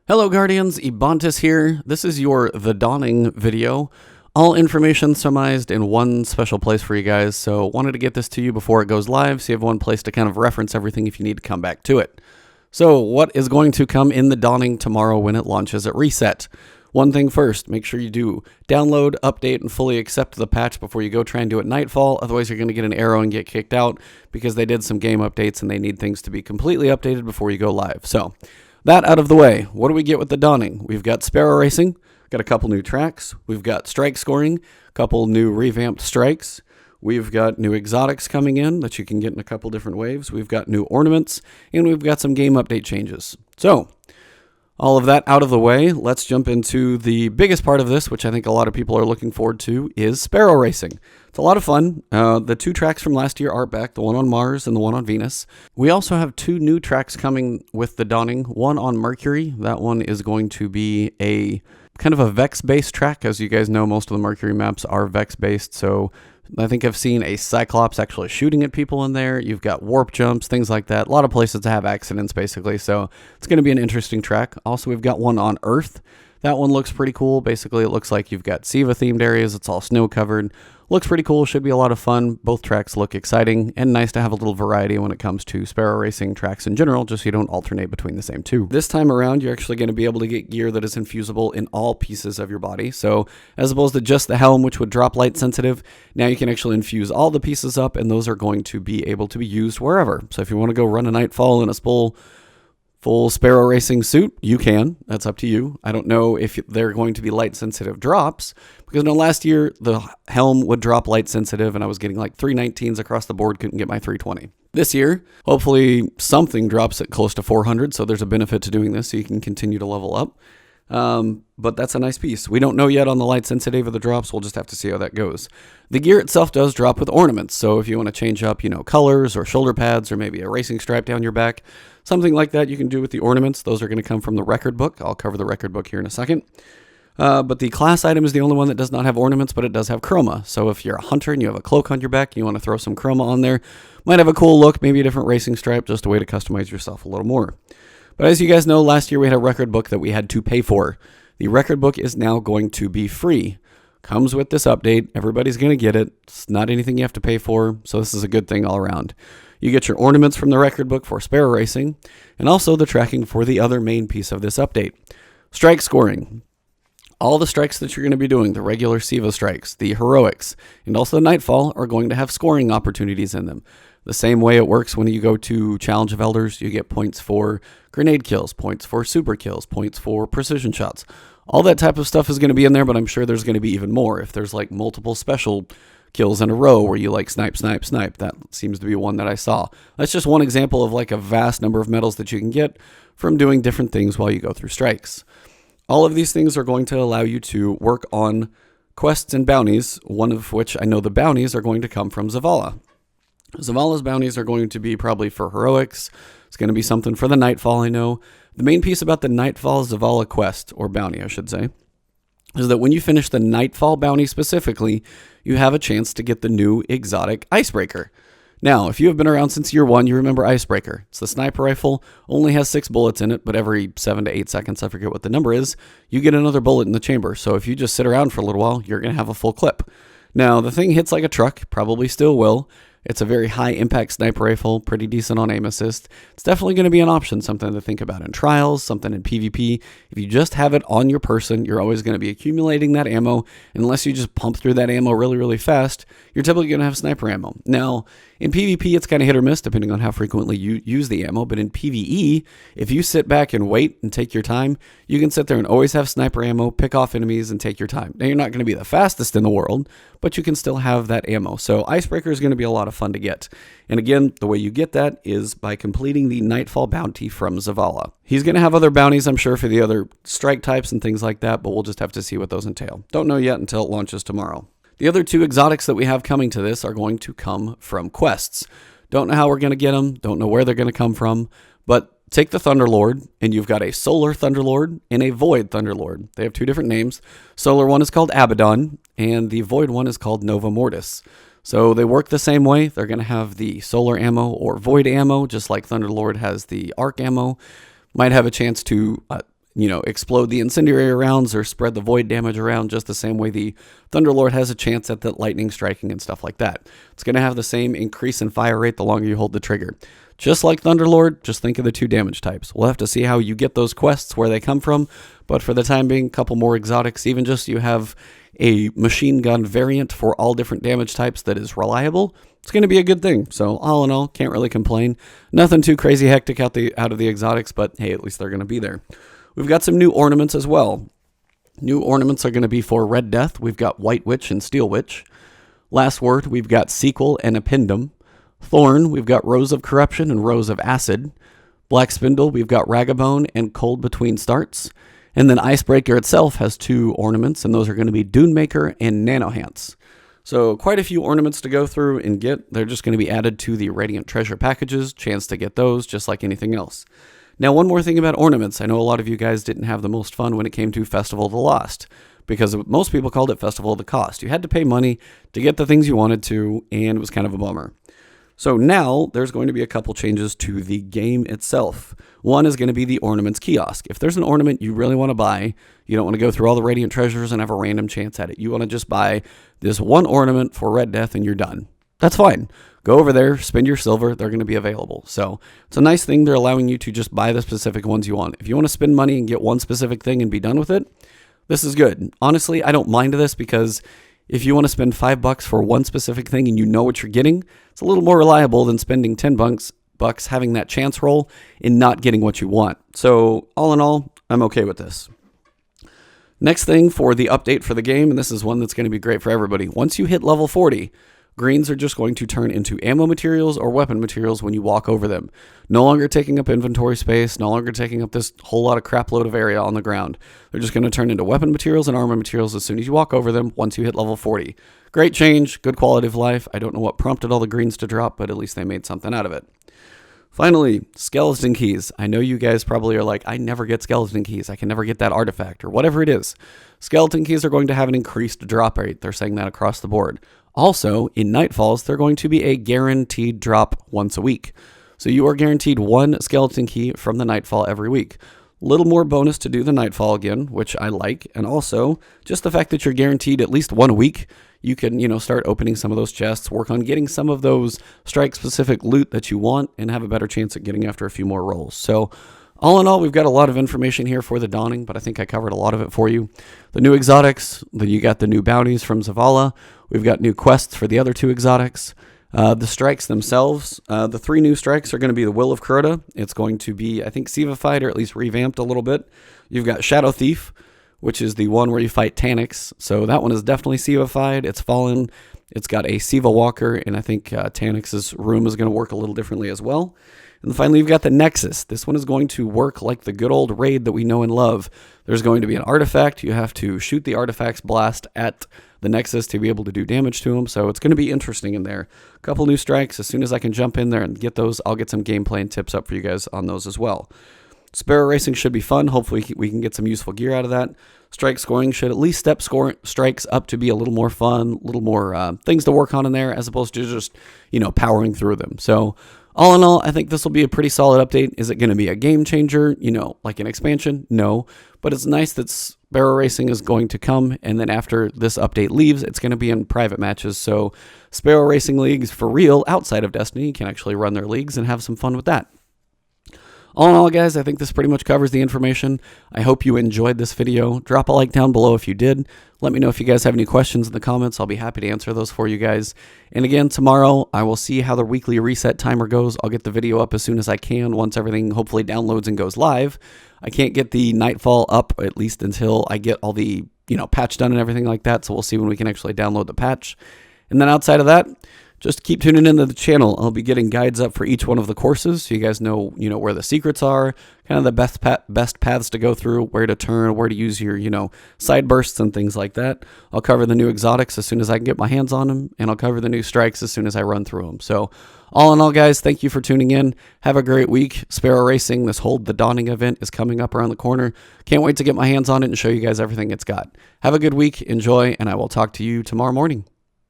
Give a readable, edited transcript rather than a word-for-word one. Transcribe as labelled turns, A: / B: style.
A: Hello Guardians, Ebontis here. This is your The Dawning video. All information summarized in one special place for you guys, so wanted to get this to you before it goes live so you have one place to kind of reference everything if you need to come back to it. So what is going to come in The Dawning tomorrow when it launches at reset? One thing first, make sure you do download, update, and fully accept the patch before you go try and do it nightfall. Otherwise, you're going to get an arrow and get kicked out because they did some game updates and they need things to be completely updated before you go live. So that out of the way, what do we get with The Dawning? We've got Sparrow Racing, got a couple new tracks. We've got strike scoring, a couple new revamped strikes. We've got new exotics coming in that you can get in a couple different waves. We've got new ornaments, and we've got some game update changes. So all of that out of the way, let's jump into the biggest part of this, which I think a lot of people are looking forward to, is Sparrow Racing. It's a lot of fun. The two tracks from last year are back, the one on Mars and the one on Venus. We also have two new tracks coming with The Dawning, one on Mercury. That one is going to be a kind of a Vex-based track. As you guys know, most of the Mercury maps are Vex-based, so I think I've seen a Cyclops actually shooting at people in there. You've got warp jumps, things like that. A lot of places to have accidents, basically, so it's going to be an interesting track. Also, we've got one on Earth. That one looks pretty cool. Basically, it looks like you've got Siva-themed areas. It's all snow-covered. Looks pretty cool. Should be a lot of fun. Both tracks look exciting and nice to have a little variety when it comes to Sparrow Racing tracks in general, just so you don't alternate between the same two. This time around, you're actually going to be able to get gear that is infusible in all pieces of your body. So as opposed to just the helm, which would drop light sensitive, now you can actually infuse all the pieces up, and those are going to be able to be used wherever. So if you want to go run a Nightfall in a full Sparrow Racing suit, you can. That's up to you. I don't know if they're going to be light sensitive drops, because last year the helm would drop light sensitive and I was getting like 319s across the board, couldn't get my 320. This year, hopefully something drops at close to 400, so there's a benefit to doing this so you can continue to level up. But that's a nice piece. We don't know yet on the light sensitive of the drops. We'll just have to see how that goes. The gear itself does drop with ornaments. So if you want to change up, colors or shoulder pads or maybe a racing stripe down your back, something like that you can do with the ornaments. Those are going to come from the record book. I'll cover the record book here in a second. But the class item is the only one that does not have ornaments, but it does have chroma. So if you're a hunter and you have a cloak on your back and you want to throw some chroma on there, might have a cool look, maybe a different racing stripe, just a way to customize yourself a little more. But as you guys know, last year we had a record book that we had to pay for. The record book is now going to be free. Comes with this update. Everybody's going to get it. It's not anything you have to pay for, so this is a good thing all around. You get your ornaments from the record book for Sparrow Racing, and also the tracking for the other main piece of this update. Strike scoring. All the strikes that you're going to be doing, the regular Siva strikes, the heroics, and also the Nightfall are going to have scoring opportunities in them. The same way it works when you go to Challenge of Elders, you get points for grenade kills, points for super kills, points for precision shots. All that type of stuff is going to be in there, but I'm sure there's going to be even more. If there's like multiple special kills in a row where you like snipe, snipe, snipe, that seems to be one that I saw. That's just one example of like a vast number of medals that you can get from doing different things while you go through strikes. All of these things are going to allow you to work on quests and bounties, one of which I know the bounties are going to come from Zavala. Zavala's bounties are going to be probably for heroics. It's going to be something for the Nightfall, I know. The main piece about the Nightfall Zavala quest, or bounty, I should say, is that when you finish the Nightfall bounty specifically, you have a chance to get the new exotic Icebreaker. Now, if you have been around since year one, you remember Icebreaker. It's the sniper rifle, only has 6 bullets in it, but every 7 to 8 seconds, I forget what the number is, you get another bullet in the chamber. So if you just sit around for a little while, you're going to have a full clip. Now, the thing hits like a truck, probably still will. It's a very high impact sniper rifle, pretty decent on aim assist. It's definitely going to be an option, something to think about in trials, something in PvP. If you just have it on your person, you're always going to be accumulating that ammo. Unless you just pump through that ammo really, really fast, you're typically going to have sniper ammo. Now, in PvP, it's kind of hit or miss depending on how frequently you use the ammo. But in PvE, if you sit back and wait and take your time, you can sit there and always have sniper ammo, pick off enemies, and take your time. Now, you're not going to be the fastest in the world, but you can still have that ammo. So Icebreaker is going to be a lot of fun to get. And again, the way you get that is by completing the Nightfall bounty from Zavala. He's going to have other bounties, I'm sure, for the other strike types and things like that, but we'll just have to see what those entail. Don't know yet until it launches tomorrow. The other two exotics that we have coming to this are going to come from quests. Don't know how we're going to get them, don't know where they're going to come from, but take the Thunderlord, and you've got a Solar Thunderlord and a Void Thunderlord. They have two different names. Solar one is called Abaddon, and the Void one is called Nova Mortis. So they work the same way. They're going to have the solar ammo or void ammo, just like Thunderlord has the arc ammo. Might have a chance to explode the incendiary rounds or spread the void damage around, just the same way the Thunderlord has a chance at the lightning striking and stuff like that. It's going to have the same increase in fire rate the longer you hold the trigger. Just like Thunderlord, just think of the 2 damage types. We'll have to see how you get those quests, where they come from, but for the time being, a couple more exotics, even just you have a machine gun variant for all different damage types that is reliable. It's going to be a good thing. So all in all, can't really complain. Nothing too crazy hectic out of the exotics, but hey, at least they're going to be there. We've got some new ornaments as well. New ornaments are going to be for Red Death. We've got White Witch and Steel Witch. Last Word, we've got Sequel and Appendum. Thorn, we've got Rose of Corruption and Rose of Acid. Black Spindle, we've got Ragabone and Cold Between Starts. And then Icebreaker itself has 2 ornaments, and those are going to be Dune Maker and Nanohance. So quite a few ornaments to go through and get. They're just going to be added to the Radiant Treasure packages. Chance to get those just like anything else. Now, one more thing about ornaments. I know a lot of you guys didn't have the most fun when it came to Festival of the Lost, because most people called it Festival of the Cost. You had to pay money to get the things you wanted to, and it was kind of a bummer. So now there's going to be a couple changes to the game itself. One is going to be the Ornaments Kiosk. If there's an ornament you really want to buy, you don't want to go through all the Radiant Treasures and have a random chance at it. You want to just buy this one ornament for Red Death and you're done. That's fine. Go over there, spend your silver, they're going to be available. So it's a nice thing. They're allowing you to just buy the specific ones you want. If you want to spend money and get one specific thing and be done with it, this is good. Honestly, I don't mind this, because if you want to spend $5 for one specific thing and you know what you're getting, it's a little more reliable than spending $10 having that chance roll and not getting what you want. So all in all, I'm okay with this. Next thing for the update for the game, and this is one that's going to be great for everybody. Once you hit level 40, greens are just going to turn into ammo materials or weapon materials when you walk over them. No longer taking up inventory space, no longer taking up this whole lot of crap load of area on the ground. They're just going to turn into weapon materials and armor materials as soon as you walk over them once you hit level 40. Great change, good quality of life. I don't know what prompted all the greens to drop, but at least they made something out of it. Finally, skeleton keys. I know you guys probably are like, I never get skeleton keys. I can never get that artifact or whatever it is. Skeleton keys are going to have an increased drop rate. They're saying that across the board. Also, in Nightfalls, they're going to be a guaranteed drop once a week. So you are guaranteed 1 skeleton key from the Nightfall every week. Little more bonus to do the Nightfall again, which I like. And also, just the fact that you're guaranteed at least 1 a week, you can, start opening some of those chests, work on getting some of those strike-specific loot that you want, and have a better chance at getting after a few more rolls. So all in all, we've got a lot of information here for the Dawning, but I think I covered a lot of it for you. The new exotics, you got the new bounties from Zavala. We've got new quests for the other 2 exotics. The strikes themselves, the 3 new strikes are going to be the Will of Crota. It's going to be, I think, Sivified, or at least revamped a little bit. You've got Shadow Thief, which is the one where you fight Taniks. So that one is definitely Sivified. It's fallen. It's got a Siva Walker, and I think Taniks' room is going to work a little differently as well. And finally, you've got the Nexus. This one is going to work like the good old raid that we know and love. There's going to be an artifact. You have to shoot the artifact's blast at the Nexus to be able to do damage to them. So it's going to be interesting in there. A couple new strikes. As soon as I can jump in there and get those, I'll get some gameplay and tips up for you guys on those as well. Sparrow Racing should be fun. Hopefully we can get some useful gear out of that. Strike scoring should at least step strikes up to be a little more fun, a little more things to work on in there, as opposed to just, powering through them. So all in all, I think this will be a pretty solid update. Is it going to be a game changer, like an expansion? No. But it's nice that Sparrow Racing is going to come, and then after this update leaves, it's going to be in private matches. So Sparrow Racing leagues for real outside of Destiny can actually run their leagues and have some fun with that. All in all, guys, I think this pretty much covers the information. I hope you enjoyed this video. Drop a like down below if you did. Let me know if you guys have any questions in the comments. I'll be happy to answer those for you guys. And again, tomorrow, I will see how the weekly reset timer goes. I'll get the video up as soon as I can once everything hopefully downloads and goes live. I can't get the Nightfall up, at least until I get all the, patch done and everything like that. So we'll see when we can actually download the patch. And then outside of that, just keep tuning into the channel. I'll be getting guides up for each one of the courses, so you guys know, where the secrets are, kind of the best paths to go through, where to turn, where to use your, side bursts and things like that. I'll cover the new exotics as soon as I can get my hands on them, and I'll cover the new strikes as soon as I run through them. So all in all, guys, thank you for tuning in. Have a great week. Sparrow Racing, this whole The Dawning event is coming up around the corner. Can't wait to get my hands on it and show you guys everything it's got. Have a good week. Enjoy, and I will talk to you tomorrow morning.